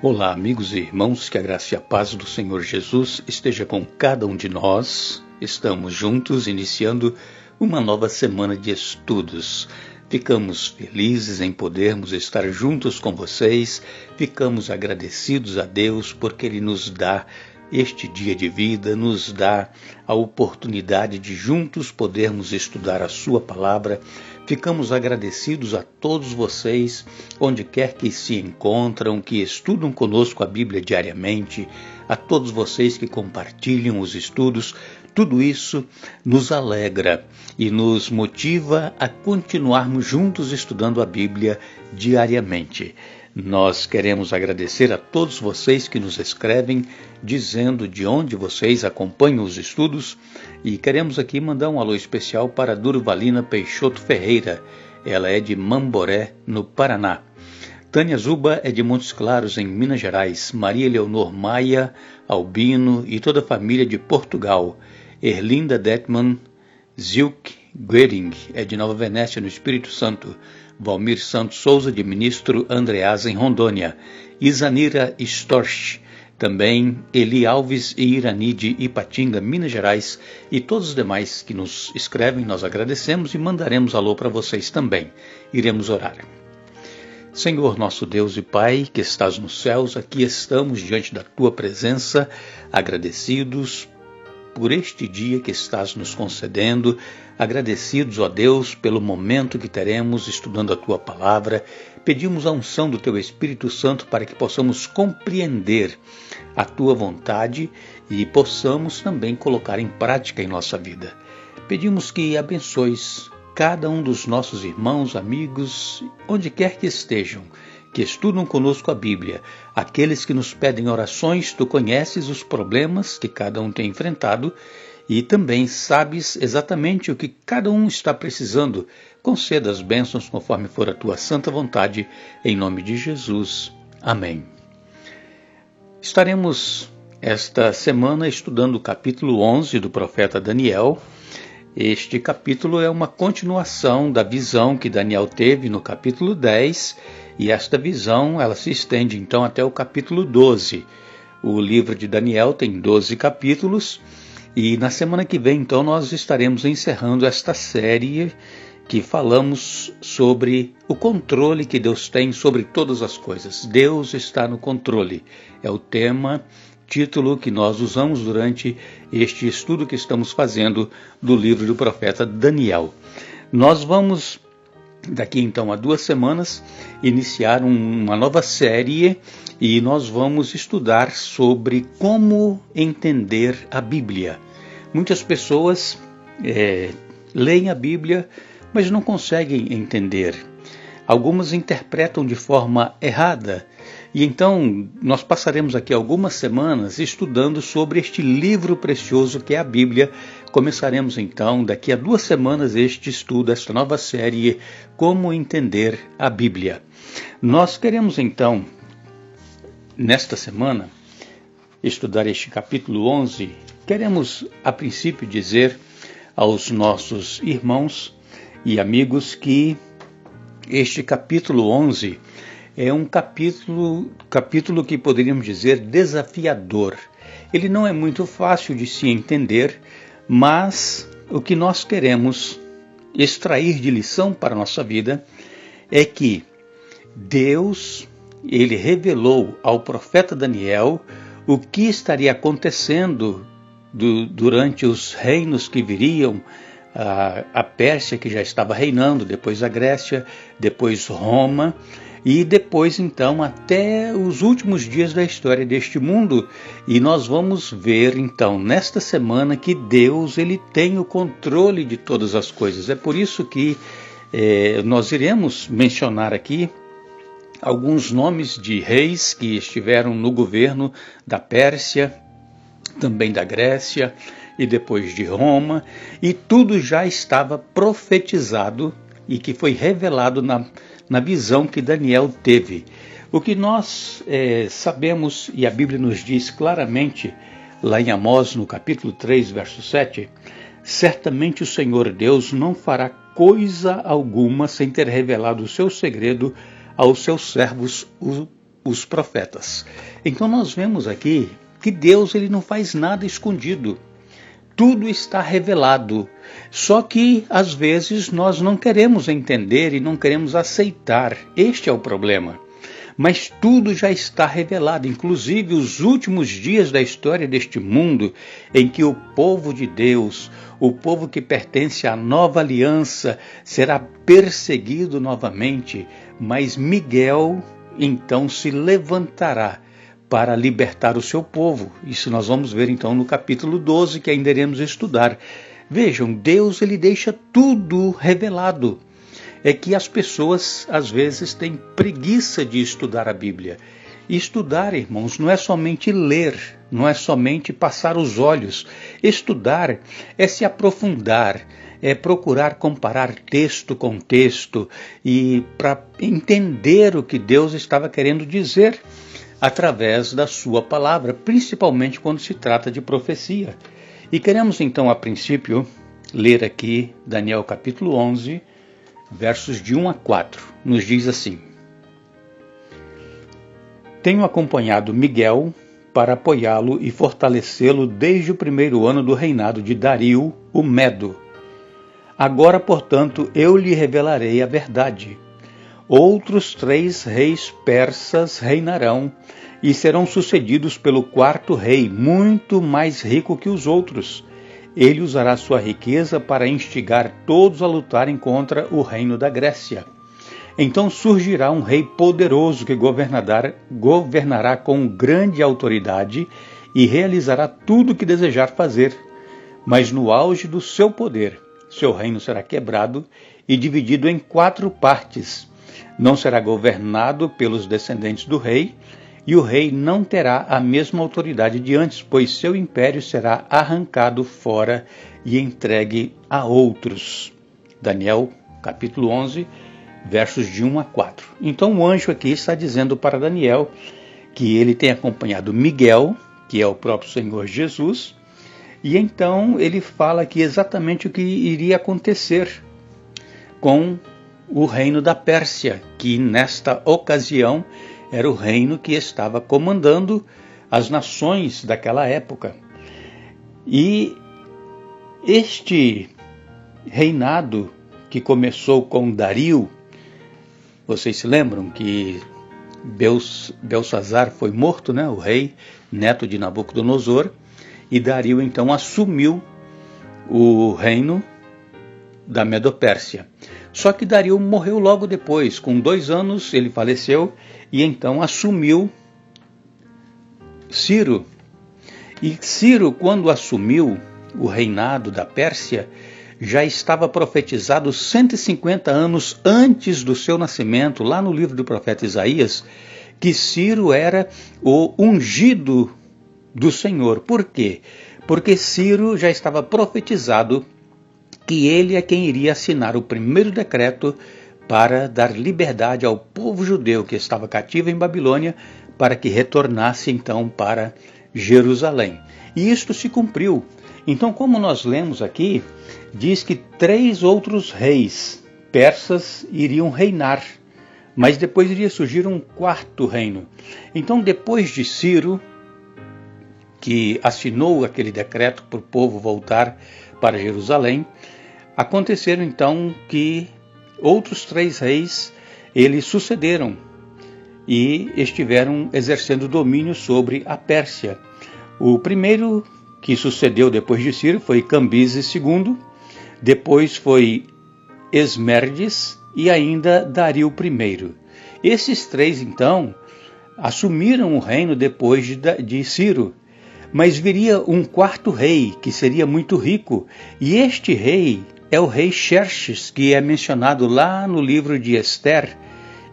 Olá, amigos e irmãos, que a graça e a paz do Senhor Jesus esteja com cada um de nós. Estamos juntos, iniciando uma nova semana de estudos. Ficamos felizes em podermos estar juntos com vocês, ficamos agradecidos a Deus porque Ele nos dá este dia de vida, nos dá a oportunidade de juntos podermos estudar a Sua Palavra. Ficamos agradecidos a todos vocês, onde quer que se encontram, que estudam conosco a Bíblia diariamente, a todos vocês que compartilham os estudos. Tudo isso nos alegra e nos motiva a continuarmos juntos estudando a Bíblia diariamente. Nós queremos agradecer a todos vocês que nos escrevem, dizendo de onde vocês acompanham os estudos, e queremos aqui mandar um alô especial para Durvalina Peixoto Ferreira. Ela é de Mamboré, no Paraná. Tânia Zuba é de Montes Claros, em Minas Gerais. Maria Leonor Maia Albino e toda a família de Portugal. Erlinda Detman Zilk Guering é de Nova Venécia, no Espírito Santo. Valmir Santos Souza, de Ministro Andreasa, em Rondônia. Isanira Storch, também Eli Alves e Irani, de Ipatinga, Minas Gerais. E todos os demais que nos escrevem, nós agradecemos e mandaremos alô para vocês também. Iremos orar. Senhor, nosso Deus e Pai, que estás nos céus, aqui estamos diante da Tua presença, agradecidos por este dia que estás nos concedendo, agradecidos, ó Deus, pelo momento que teremos estudando a Tua Palavra. Pedimos a unção do Teu Espírito Santo para que possamos compreender a Tua vontade e possamos também colocar em prática em nossa vida. Pedimos que abençoes cada um dos nossos irmãos, amigos, onde quer que estejam, que estudam conosco a Bíblia, aqueles que nos pedem orações. Tu conheces os problemas que cada um tem enfrentado e também sabes exatamente o que cada um está precisando. Conceda as bênçãos conforme for a Tua santa vontade, em nome de Jesus. Amém. Estaremos esta semana estudando o capítulo 11 do profeta Daniel. Este capítulo é uma continuação da visão que Daniel teve no capítulo 10, e esta visão ela se estende então até o capítulo 12. O livro de Daniel tem 12 capítulos, e na semana que vem então nós estaremos encerrando esta série que falamos sobre o controle que Deus tem sobre todas as coisas. Deus está no controle, é o título que nós usamos durante este estudo que estamos fazendo do livro do profeta Daniel. Nós vamos, daqui então a 2 semanas, iniciar uma nova série e nós vamos estudar sobre como entender a Bíblia. Muitas pessoas leem a Bíblia, mas não conseguem entender. Algumas interpretam de forma errada. E então nós passaremos aqui algumas semanas estudando sobre este livro precioso que é a Bíblia. Começaremos então daqui a 2 semanas este estudo, esta nova série, Como Entender a Bíblia. Nós queremos então, nesta semana, estudar este capítulo 11. Queremos a princípio dizer aos nossos irmãos e amigos que este capítulo 11 é um capítulo que poderíamos dizer desafiador. Ele não é muito fácil de se entender, mas o que nós queremos extrair de lição para a nossa vida é que Deus, Ele revelou ao profeta Daniel o que estaria acontecendo durante os reinos que viriam, a Pérsia, que já estava reinando, depois a Grécia, depois Roma, e depois então até os últimos dias da história deste mundo. E nós vamos ver então nesta semana que Deus, Ele tem o controle de todas as coisas. É por isso que nós iremos mencionar aqui alguns nomes de reis que estiveram no governo da Pérsia, também da Grécia e depois de Roma, e tudo já estava profetizado e que foi revelado na visão que Daniel teve. O que nós sabemos, e a Bíblia nos diz claramente, lá em Amós, no capítulo 3, verso 7, certamente o Senhor Deus não fará coisa alguma sem ter revelado o seu segredo aos seus servos, os profetas. Então nós vemos aqui que Deus ele não faz nada escondido. Tudo está revelado. Só que às vezes nós não queremos entender e não queremos aceitar. Este é o problema. Mas tudo já está revelado, inclusive os últimos dias da história deste mundo, em que o povo de Deus, o povo que pertence à nova aliança, será perseguido novamente, mas Miguel então se levantará para libertar o seu povo. Isso nós vamos ver então no capítulo 12, que ainda iremos estudar. Vejam, Deus ele deixa tudo revelado. É que as pessoas, às vezes, têm preguiça de estudar a Bíblia. E estudar, irmãos, não é somente ler, não é somente passar os olhos. Estudar é se aprofundar, é procurar comparar texto com texto e para entender o que Deus estava querendo dizer através da sua palavra, principalmente quando se trata de profecia. E queremos, então, a princípio, ler aqui Daniel capítulo 11, versos de 1 a 4, nos diz assim: Tenho acompanhado Miguel para apoiá-lo e fortalecê-lo desde o primeiro ano do reinado de Dario, o Medo. Agora, portanto, eu lhe revelarei a verdade. Outros 3 reis persas reinarão e serão sucedidos pelo 4º rei, muito mais rico que os outros. Ele usará sua riqueza para instigar todos a lutarem contra o reino da Grécia. Então surgirá um rei poderoso que governará com grande autoridade e realizará tudo o que desejar fazer. Mas no auge do seu poder, seu reino será quebrado e dividido em 4 partes. Não será governado pelos descendentes do rei, e o rei não terá a mesma autoridade de antes, pois seu império será arrancado fora e entregue a outros. Daniel, capítulo 11, versos de 1 a 4. Então o anjo aqui está dizendo para Daniel que ele tem acompanhado Miguel, que é o próprio Senhor Jesus, e então ele fala aqui exatamente o que iria acontecer com o reino da Pérsia, que nesta ocasião era o reino que estava comandando as nações daquela época. E este reinado que começou com Dario, vocês se lembram que Belsazar foi morto, né, o rei, neto de Nabucodonosor, e Dario então assumiu o reino da Medopérsia. Só que Dario morreu logo depois, com 2 anos ele faleceu, e então assumiu Ciro. E Ciro, quando assumiu o reinado da Pérsia, já estava profetizado 150 anos antes do seu nascimento, lá no livro do profeta Isaías, que Ciro era o ungido do Senhor. Por quê? Porque Ciro já estava profetizado que ele é quem iria assinar o primeiro decreto para dar liberdade ao povo judeu que estava cativo em Babilônia, para que retornasse então para Jerusalém. E isto se cumpriu. Então, como nós lemos aqui, diz que 3 outros reis persas iriam reinar, mas depois iria surgir um 4º reino. Então, depois de Ciro, que assinou aquele decreto para o povo voltar para Jerusalém, aconteceram então que outros 3 reis, eles sucederam e estiveram exercendo domínio sobre a Pérsia. O primeiro que sucedeu depois de Ciro foi Cambises II, depois foi Esmerdes e ainda Dario I. Esses 3 então assumiram o reino depois de Ciro, mas viria um 4º rei que seria muito rico, e este rei é o rei Xerxes, que é mencionado lá no livro de Ester,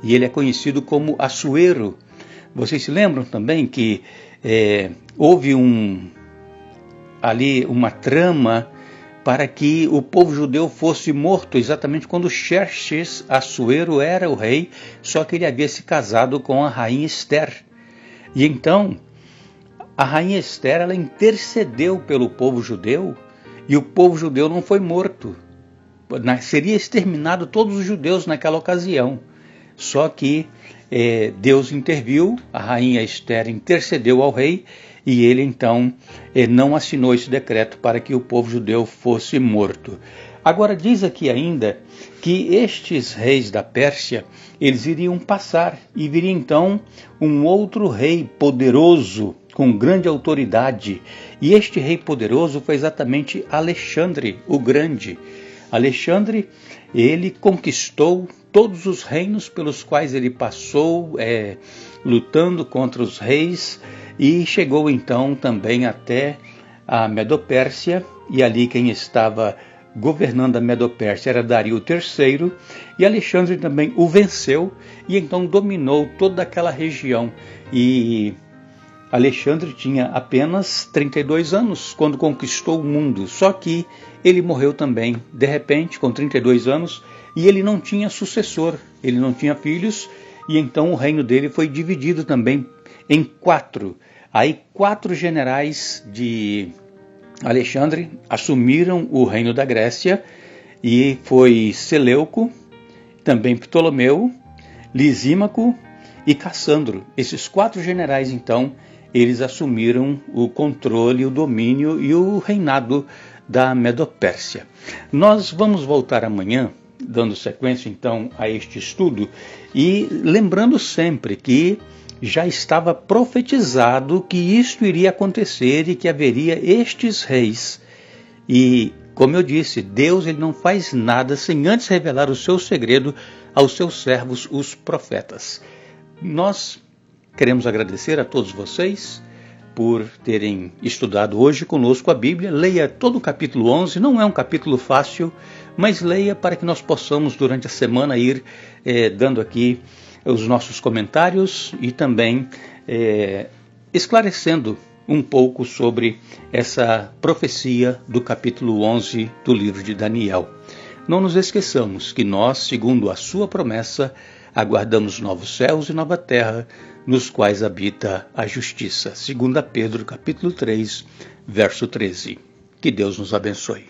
e ele é conhecido como Assuero. Vocês se lembram também que houve ali uma trama para que o povo judeu fosse morto, exatamente quando Xerxes Assuero era o rei, só que ele havia se casado com a rainha Ester. E então, a rainha Ester, ela intercedeu pelo povo judeu, e o povo judeu não foi morto. Seria exterminado todos os judeus naquela ocasião. Só que Deus interviu, a rainha Esther intercedeu ao rei, e ele então não assinou esse decreto para que o povo judeu fosse morto. Agora diz aqui ainda que estes reis da Pérsia, eles iriam passar e viria então um outro rei poderoso, com grande autoridade. E este rei poderoso foi exatamente Alexandre o Grande. Alexandre, ele conquistou todos os reinos pelos quais ele passou, lutando contra os reis, e chegou então também até a Medopérsia, e ali quem estava governando a Medopérsia era Dario III, e Alexandre também o venceu, e então dominou toda aquela região. E Alexandre tinha apenas 32 anos quando conquistou o mundo, só que ele morreu também, de repente, com 32 anos, e ele não tinha sucessor, ele não tinha filhos, e então o reino dele foi dividido também em 4. Aí 4 generais de Alexandre assumiram o reino da Grécia, e foi Seleuco, também Ptolomeu, Lisímaco e Cassandro. Esses 4 generais, então, eles assumiram o controle, o domínio e o reinado da Medopérsia. Nós vamos voltar amanhã, dando sequência então a este estudo, e lembrando sempre que já estava profetizado que isto iria acontecer e que haveria estes reis. E, como eu disse, Deus ele não faz nada sem antes revelar o seu segredo aos seus servos, os profetas. Nós queremos agradecer a todos vocês por terem estudado hoje conosco a Bíblia. Leia todo o capítulo 11, não é um capítulo fácil, mas leia para que nós possamos durante a semana ir dando aqui os nossos comentários e também esclarecendo um pouco sobre essa profecia do capítulo 11 do livro de Daniel. Não nos esqueçamos que nós, segundo a sua promessa, aguardamos novos céus e nova terra, nos quais habita a justiça. 2 Pedro, capítulo 3, verso 13. Que Deus nos abençoe.